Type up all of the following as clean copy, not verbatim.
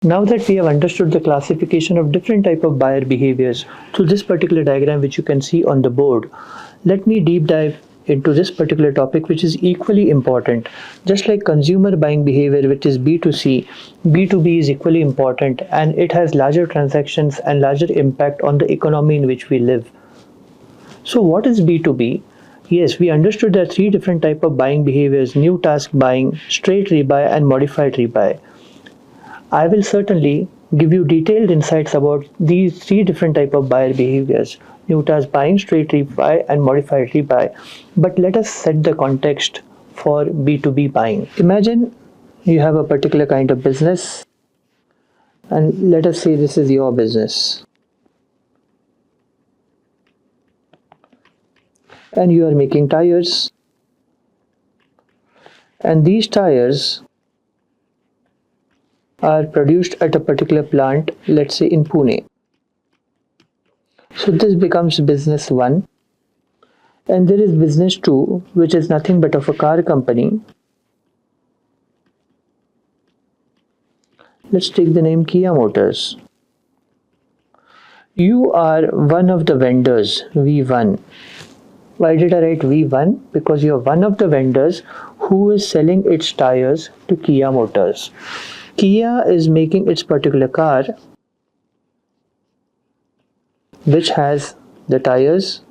Now that we have understood the classification of different type of buyer behaviors through this particular diagram which you can see on the board, let me deep dive into this particular topic which is equally important. Just like consumer buying behavior which is B2C, B2B is equally important and it has larger transactions and larger impact on the economy in which we live. So what is B2B? Yes, we understood there are three different type of buying behaviors: new task buying, straight rebuy and modified rebuy. I will certainly give you detailed insights about these three different type of buyer behaviors: new task buying, straight rebuy and modified rebuy. But let us set the context for B2B buying. Imagine you have a particular kind of business and let us say this is your business and you are making tires, and these tires are produced at a particular plant, let's say in Pune. So this becomes business 1, and there is business 2 which is nothing but of a car company. Let's take the name Kia Motors. You are one of the vendors, V1. Why did I write V1? Because you are one of the vendors who is selling its tires to Kia Motors. Kia is making its particular car which has the tires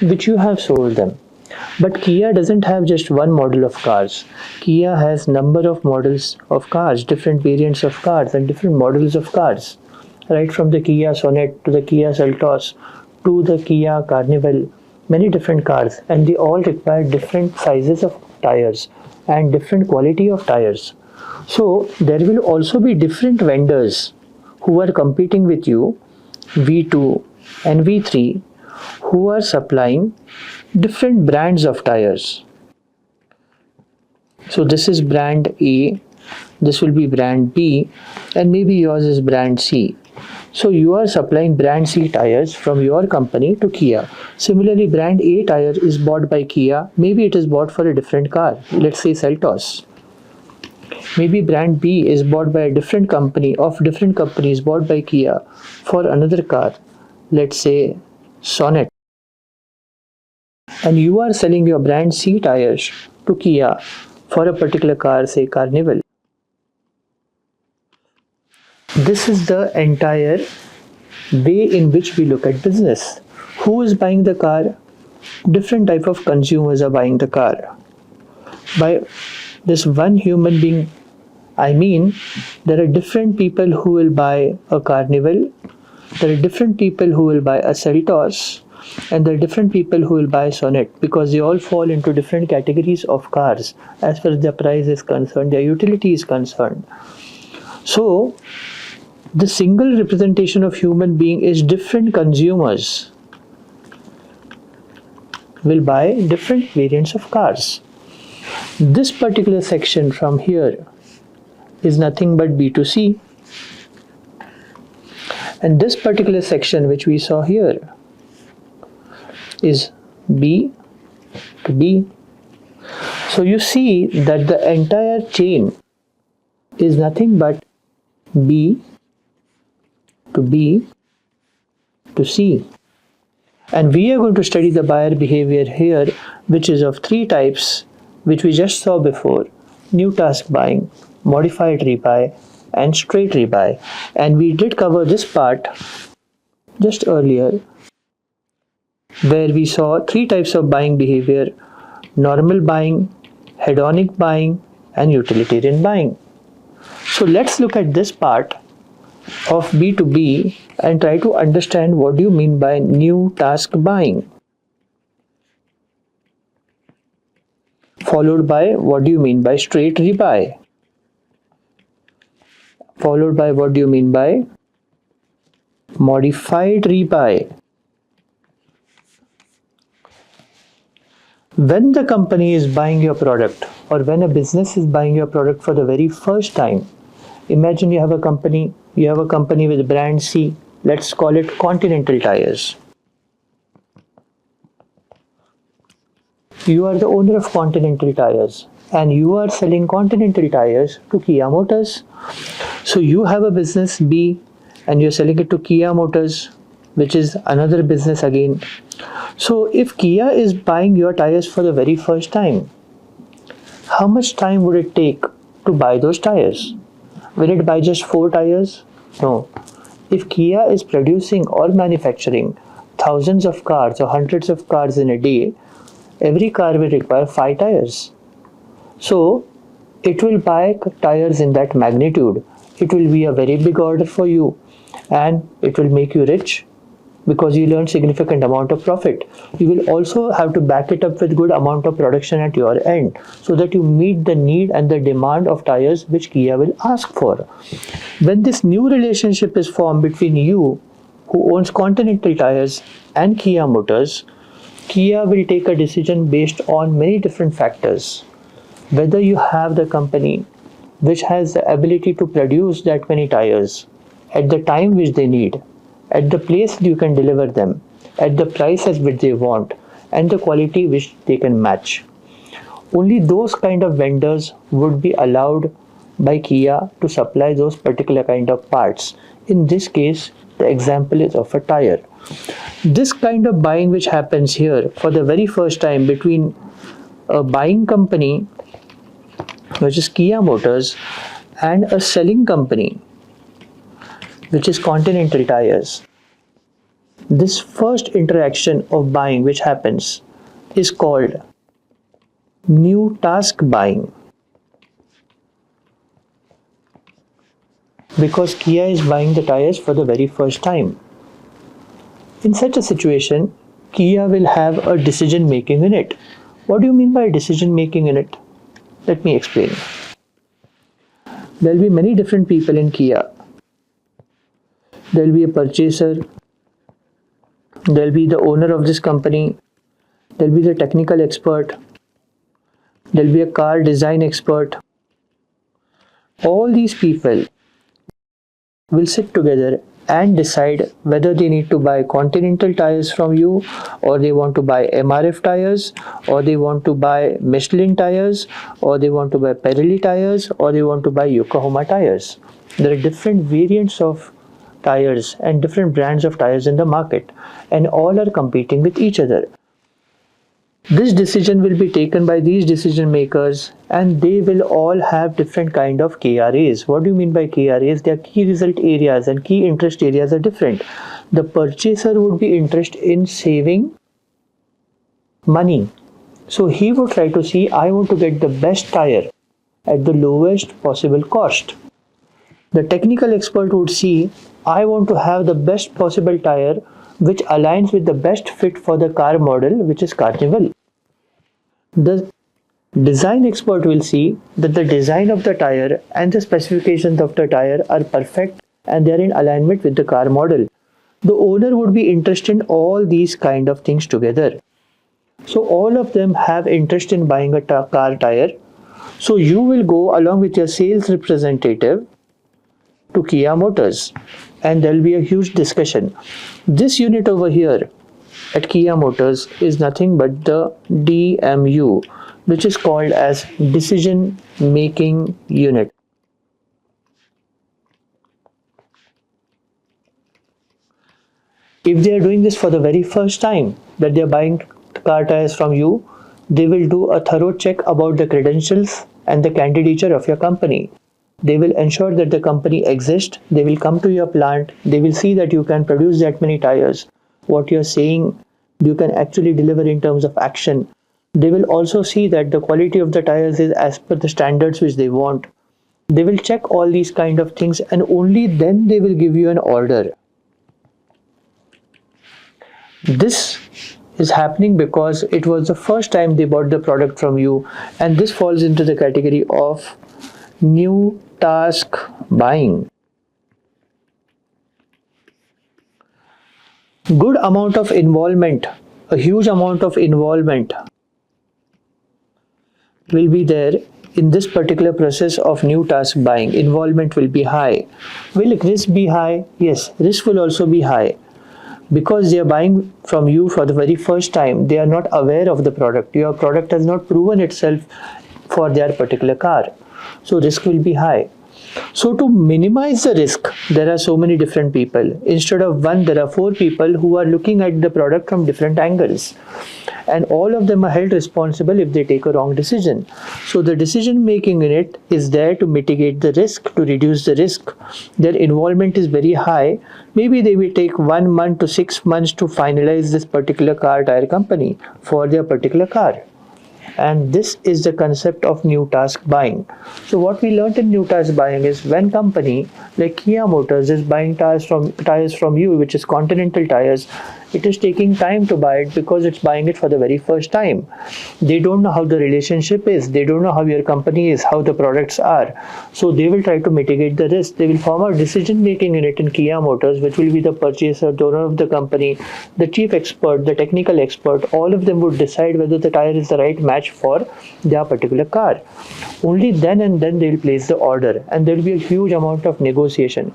which you have sold them. But Kia doesn't have just one model of cars. Kia has number of models of cars, different variants of cars and different models of cars. Right from the Kia Sonet to the Kia Seltos to the Kia Carnival, many different cars, and they all require different sizes of tires and different quality of tires. So there will also be different vendors who are competing with you, V2 and V3, who are supplying different brands of tires. So this is brand A, this will be brand B, and maybe yours is brand C. So you are supplying brand C tires from your company to Kia. Similarly, brand A tire is bought by Kia. Maybe it is bought for a different car, let's say Seltos. Maybe brand B is bought by a different company of different companies bought by Kia for another car, let's say Sonet. And you are selling your brand C tires to Kia for a particular car, say Carnival. This is the entire way in which we look at business. Who is buying the car? Different type of consumers are buying the car. By this one human being, I mean there are different people who will buy a Carnival, there are different people who will buy a Seltos, and there are different people who will buy Sonet, because they all fall into different categories of cars as far as their price is concerned, their utility is concerned. So the single representation of human being is different consumers will buy different variants of cars. This particular section from here is nothing but B2C, and this particular section which we saw here is B to B. So you see that the entire chain is nothing but B to B to C. And we are going to study the buyer behavior here, which is of three types, which we just saw before: new task buying, modified rebuy, and straight rebuy. And we did cover this part just earlier, where we saw three types of buying behavior: normal buying, hedonic buying, and utilitarian buying. So let's look at this part of B2B and try to understand what do you mean by new task buying, followed by what do you mean by straight rebuy, followed by what do you mean by modified rebuy. When the company is buying your product, or when a business is buying your product for the very first time, imagine you have a company with brand C, let's call it Continental Tires. You are the owner of Continental Tires and you are selling Continental tires to Kia Motors. So you have a business B and you're selling it to Kia Motors, which is another business again. So if Kia is buying your tires for the very first time, how much time would it take to buy those tires? Will it buy just 4 tires? No. If Kia is producing or manufacturing thousands of cars or hundreds of cars in a day, every car will require 5 tires. So it will buy tires in that magnitude. It will be a very big order for you and it will make you rich because you learn significant amount of profit. You will also have to back it up with good amount of production at your end so that you meet the need and the demand of tires which Kia will ask for. When this new relationship is formed between you, who owns Continental Tires, and Kia Motors, Kia will take a decision based on many different factors. Whether you have the company which has the ability to produce that many tires at the time which they need, at the place you can deliver them, at the price at which they want, and the quality which they can match. Only those kind of vendors would be allowed by Kia to supply those particular kind of parts. In this case, the example is of a tire. This kind of buying which happens here for the very first time between a buying company, which is Kia Motors, and a selling company, which is Continental Tires. This first interaction of buying which happens is called new task buying. Because Kia is buying the tires for the very first time. In such a situation, Kia will have a decision making in it. What do you mean by decision making in it? Let me explain. There will be many different people in Kia. There will be a purchaser, there will be the owner of this company, there will be the technical expert, there will be a car design expert. All these people will sit together and decide whether they need to buy Continental tires from you, or they want to buy MRF tires, or they want to buy Michelin tires, or they want to buy Pirelli tires, or they want to buy Yokohama tires. There are different variants of tires and different brands of tires in the market, and all are competing with each other. This decision will be taken by these decision makers, and they will all have different kind of KRAs. What do you mean by KRAs? Their key result areas and key interest areas are different. The purchaser would be interested in saving money. So he would try to see, I want to get the best tire at the lowest possible cost. The technical expert would see, I want to have the best possible tire which aligns with the best fit for the car model, which is Carnival. The design expert will see that the design of the tire and the specifications of the tire are perfect and they are in alignment with the car model. The owner would be interested in all these kind of things together. So all of them have interest in buying a car tire. So you will go along with your sales representative to Kia Motors, and there will be a huge discussion. This unit over here at Kia Motors is nothing but the DMU, which is called as decision making unit. If they are doing this for the very first time, that they are buying car tires from you, they will do a thorough check about the credentials and the candidature of your company. They will ensure that the company exists. They will come to your plant. They will see that you can produce that many tires. What you're saying, you can actually deliver in terms of action. They will also see that the quality of the tires is as per the standards which they want. They will check all these kind of things, and only then they will give you an order. This is happening because it was the first time they bought the product from you, and this falls into the category of new task buying. Good amount of involvement, a huge amount of involvement will be there in this particular process of new task buying. Involvement will be high. Will risk be high? Yes, risk will also be high. Because they are buying from you for the very first time, they are not aware of the product. Your product has not proven itself for their particular car. So risk will be high. So to minimize the risk, there are so many different people. Instead of one, there are 4 people who are looking at the product from different angles. And all of them are held responsible if they take a wrong decision. So the decision making unit is there to mitigate the risk, to reduce the risk. Their involvement is very high. Maybe they will take 1 month to 6 months to finalize this particular car tire company for their particular car. And this is the concept of new task buying. So what we learned in new task buying is when company like Kia Motors is buying tires from you, which is Continental tires, it is taking time to buy it because it's buying it for the very first time. They don't know how the relationship is. They don't know how your company is, how the products are. So they will try to mitigate the risk. They will form a decision-making unit in Kia Motors, which will be the purchaser, the owner of the company, the chief expert, the technical expert. All of them would decide whether the tire is the right match for their particular car. Only then and then they will place the order, and there will be a huge amount of negotiation.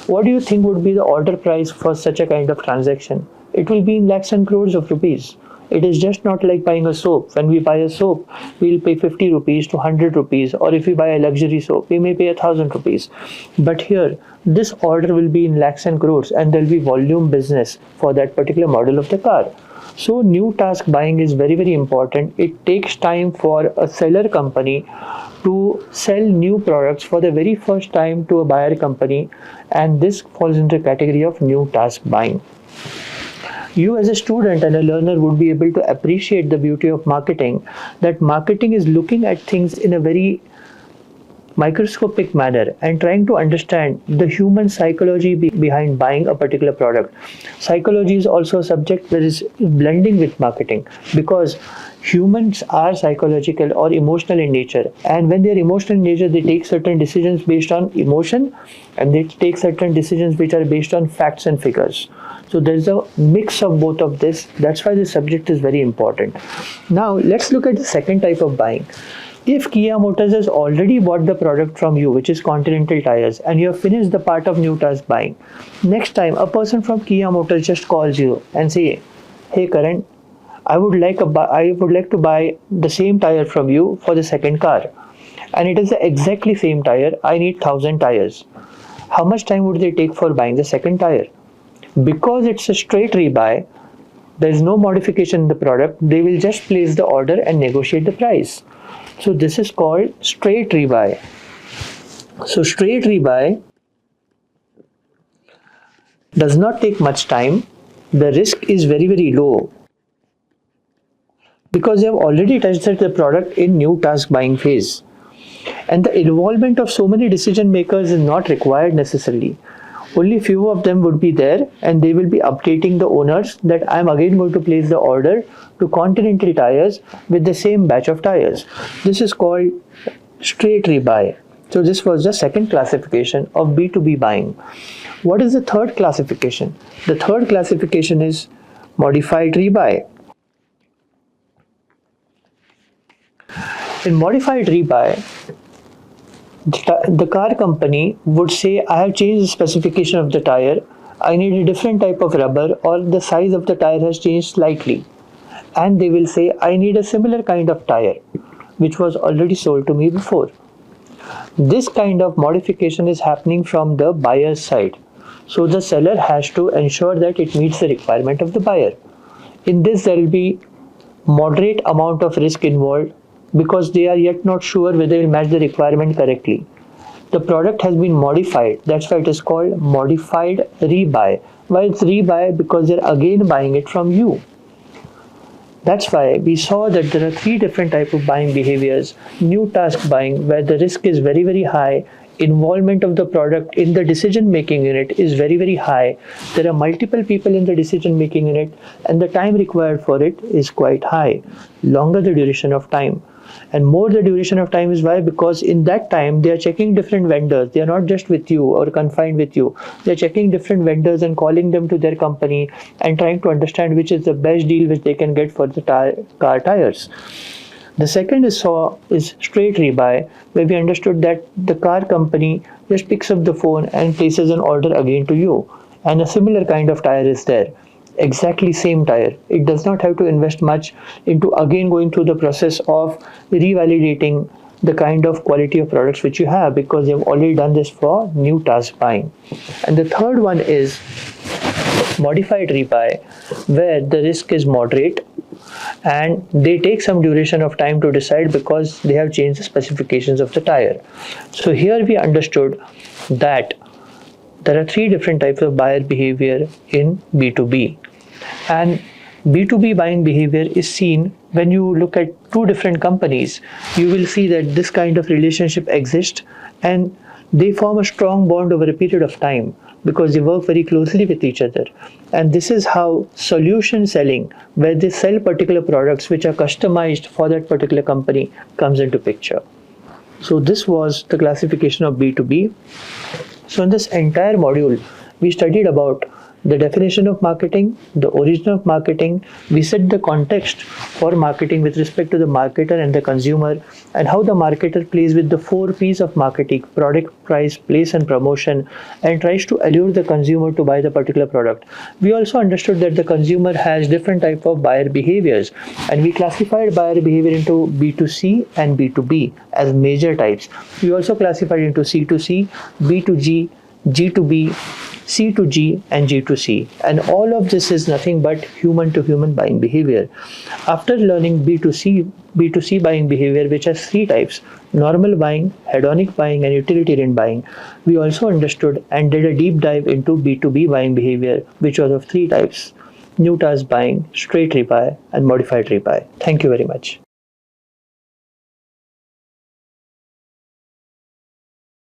What do you think would be the order price for such a kind of transaction? It will be in lakhs and crores of rupees. It is just not like buying a soap. When we buy a soap, we'll pay 50 rupees to 100 rupees, or if we buy a luxury soap, we may pay 1,000 rupees. But here, this order will be in lakhs and crores, and there will be volume business for that particular model of the car. So new task buying is very, very important. It takes time for a seller company to sell new products for the very first time to a buyer company, and this falls into the category of new task buying. You as a student and a learner would be able to appreciate the beauty of marketing, that marketing is looking at things in a very microscopic manner and trying to understand the human psychology behind buying a particular product. Psychology is also a subject that is blending with marketing, because humans are psychological or emotional in nature, and when they are emotional in nature, they take certain decisions based on emotion, and they take certain decisions which are based on facts and figures. So there's a mix of both of this. That's why this subject is very important. Now let's look at the second type of buying. If Kia Motors has already bought the product from you, which is Continental tires, and you have finished the part of new task buying, next time a person from Kia Motors just calls you and say, "Hey Karan, I would like to buy the same tire from you for the second car, and it is the exactly same tire. I need 1,000 tires. How much time would they take for buying the second tire?" Because it's a straight rebuy, there is no modification in the product. They will just place the order and negotiate the price. So this is called straight rebuy. So straight rebuy does not take much time. The risk is very, very low, because you have already tested the product in new task buying phase. And the involvement of so many decision makers is not required necessarily. Only few of them would be there, and they will be updating the owners that I'm again going to place the order to Continental tires with the same batch of tires. This is called straight rebuy. So this was the second classification of B2B buying. What is the third classification? The third classification is modified rebuy. In modified rebuy, the car company would say, "I have changed the specification of the tire. I need a different type of rubber, or the size of the tire has changed slightly." And they will say, "I need a similar kind of tire, which was already sold to me before." This kind of modification is happening from the buyer's side. So the seller has to ensure that it meets the requirement of the buyer. In this, there will be moderate amount of risk involved, because they are yet not sure whether they will match the requirement correctly. The product has been modified. That's why it is called modified rebuy. Why it's rebuy? Because they're again buying it from you. That's why we saw that there are 3 different types of buying behaviors. New task buying, where the risk is very, very high. Involvement of the product in the decision making unit is very, very high. There are multiple people in the decision making unit, and the time required for it is quite high. Longer the duration of time. And more the duration of time is why? Because in that time they are checking different vendors. They are not just with you or confined with you. They are checking different vendors and calling them to their company and trying to understand which is the best deal which they can get for the car tires. The second is straight rebuy, where we understood that the car company just picks up the phone and places an order again to you, and a similar kind of tire is there. Exactly same tire. It does not have to invest much into again going through the process of revalidating the kind of quality of products which you have, because you've already done this for new task buying. And the third one is modified rebuy, where the risk is moderate and they take some duration of time to decide because they have changed the specifications of the tire. So here we understood that there are three different types of buyer behavior in B2B. And B2B buying behavior is seen when you look at two different companies. You will see that this kind of relationship exists and they form a strong bond over a period of time because they work very closely with each other. And this is how solution selling, where they sell particular products which are customized for that particular company, comes into picture. So this was the classification of B2B. So in this entire module, we studied about the definition of marketing, the origin of marketing. We set the context for marketing with respect to the marketer and the consumer, and how the marketer plays with the 4 P's of marketing: product, price, place and promotion, and tries to allure the consumer to buy the particular product. We also understood that the consumer has different type of buyer behaviors, and we classified buyer behavior into B2C and B2B as major types. We also classified into C2C, B2G, G2B, C2G and G2C, and all of this is nothing but human to human buying behavior. After learning B2C buying behavior, which has 3 types: normal buying, hedonic buying and utilitarian buying, we also understood and did a deep dive into B2B buying behavior, which was of 3 types: new task buying, straight rebuy and modified rebuy. Thank you very much.